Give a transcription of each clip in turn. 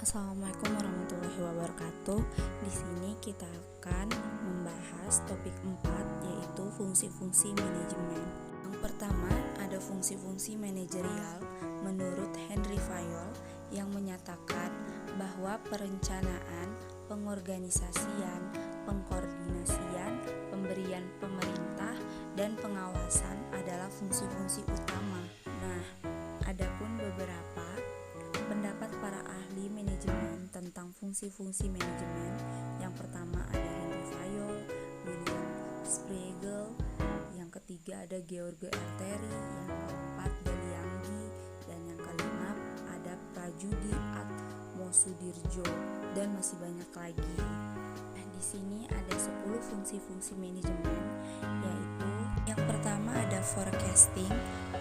Assalamualaikum warahmatullahi wabarakatuh. Di sini kita akan membahas topik 4, yaitu fungsi-fungsi manajemen. Yang pertama ada fungsi-fungsi manajerial menurut Henry Fayol yang menyatakan bahwa perencanaan, pengorganisasian, pengkoordinasian, pemberian pemerintah, dan pengawasan adalah fungsi-fungsi utama. Nah, adapun beberapa pendapat para ahli manajemen tentang fungsi-fungsi manajemen. Yang pertama ada Henry Fayol, William Sprague, yang ketiga ada George R. Terry, yang keempat Dalianggi, dan yang kelima ada Prajudi Atmosudirjo, dan masih banyak lagi. Nah, di sini ada 10 fungsi-fungsi manajemen, yaitu yang pertama ada forecasting,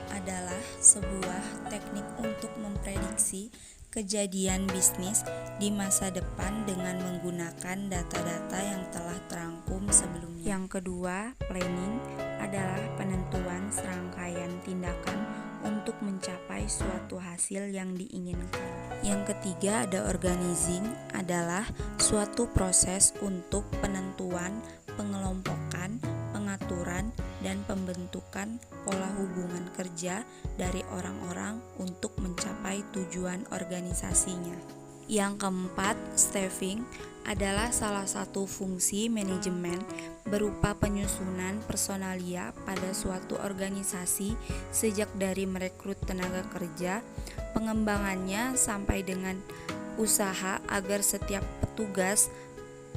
adalah sebuah teknik untuk memprediksi kejadian bisnis di masa depan dengan menggunakan data-data yang telah terangkum sebelumnya. Yang kedua, planning adalah penentuan serangkaian tindakan untuk mencapai suatu hasil yang diinginkan. Yang ketiga ada organizing, adalah suatu proses untuk penentuan, pengelompokan, pengaturan, dan pembentukan pola hubungan kerja dari orang-orang untuk mencapai tujuan organisasinya. Yang keempat, staffing adalah salah satu fungsi manajemen berupa penyusunan personalia pada suatu organisasi sejak dari merekrut tenaga kerja, pengembangannya sampai dengan usaha agar setiap petugas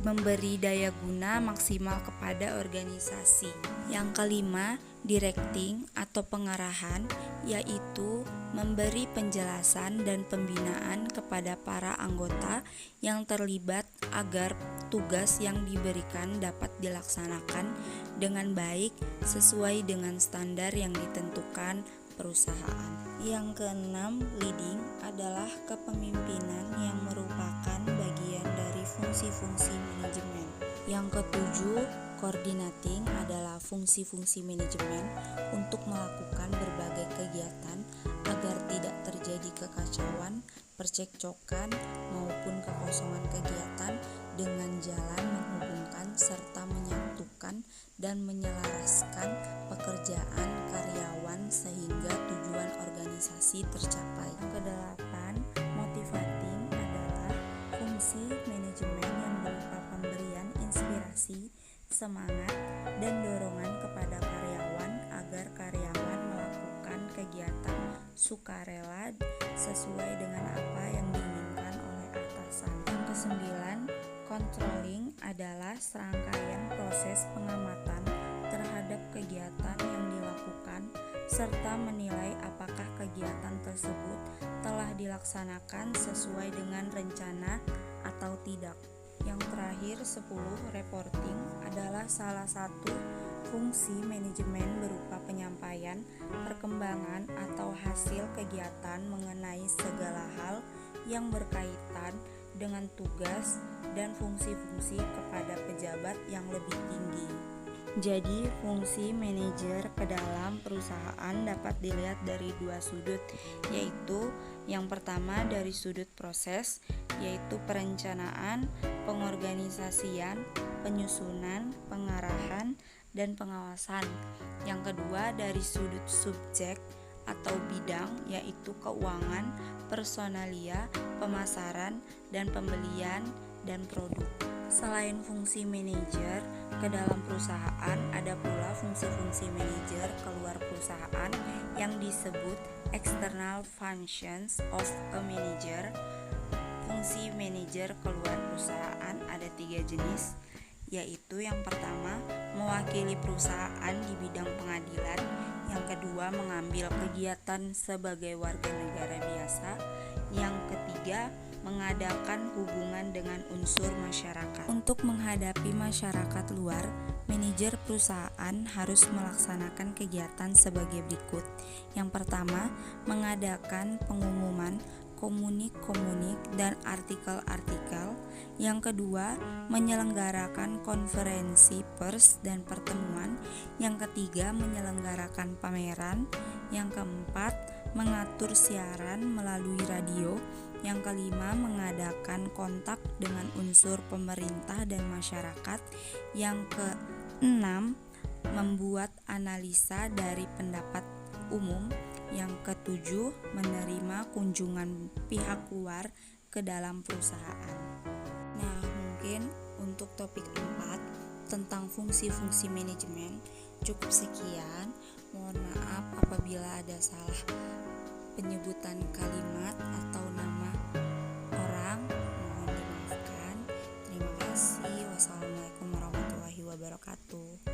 memberi daya guna maksimal kepada organisasi. Yang kelima, directing atau pengarahan, yaitu memberi penjelasan dan pembinaan kepada para anggota yang terlibat agar tugas yang diberikan dapat dilaksanakan dengan baik sesuai dengan standar yang ditentukan perusahaan. Yang keenam, leading adalah kepemimpinan yang merupakan bagian dari fungsi-fungsi manajemen. Yang ketujuh, coordinating adalah fungsi-fungsi manajemen untuk melakukan berbagai kegiatan agar tidak terjadi kekacauan, percekcokan, maupun kekosongan kegiatan dengan jalan menghubungkan serta menyatukan dan menyelaraskan pekerjaan karyawan sehingga tujuan organisasi tercapai. Yang kedelapan, motivating adalah fungsi manajemen yang berupa pemberian inspirasi, semangat, dan dorongan kepada karyawan agar karyawan melakukan kegiatan sukarela sesuai dengan apa yang diinginkan oleh atasan. Yang kesembilan, controlling adalah serangkaian proses pengamatan terhadap kegiatan yang dilakukan serta menilai apakah kegiatan tersebut telah dilaksanakan sesuai dengan rencana atau tidak. Yang terakhir 10, reporting adalah salah satu fungsi manajemen berupa penyampaian, perkembangan atau hasil kegiatan mengenai segala hal yang berkaitan dengan tugas dan fungsi-fungsi kepada pejabat yang lebih tinggi. Jadi, fungsi manajer ke dalam perusahaan dapat dilihat dari dua sudut, yaitu yang pertama dari sudut proses, yaitu perencanaan, pengorganisasian, penyusunan, pengarahan, dan pengawasan. Yang kedua dari sudut subjek atau bidang, yaitu keuangan, personalia, pemasaran, dan pembelian, dan produk. Selain fungsi manajer ke dalam perusahaan, ada pula fungsi-fungsi manajer keluar perusahaan yang disebut external functions of a manager. Fungsi manajer keluar perusahaan ada 3 jenis, yaitu yang pertama mewakili perusahaan di bidang pengadilan, yang kedua mengambil kegiatan sebagai warga negara biasa, yang ketiga mengadakan hubungan dengan unsur masyarakat. Untuk menghadapi masyarakat luar, manajer perusahaan harus melaksanakan kegiatan sebagai berikut. Yang pertama, mengadakan pengumuman, komunik-komunik, dan artikel-artikel. Yang kedua, menyelenggarakan konferensi pers dan pertemuan. Yang ketiga, menyelenggarakan pameran. Yang keempat, mengatur siaran melalui radio. Yang kelima, mengadakan kontak dengan unsur pemerintah dan masyarakat. Yang keenam, membuat analisa dari pendapat umum. Yang ketujuh, menerima kunjungan pihak luar ke dalam perusahaan. Nah, mungkin untuk topik 4 tentang fungsi-fungsi manajemen cukup sekian. Mohon maaf apabila ada salah penyebutan kalimat atau nama orang, mohon dimaafkan. Terima kasih. Wassalamualaikum warahmatullahi wabarakatuh.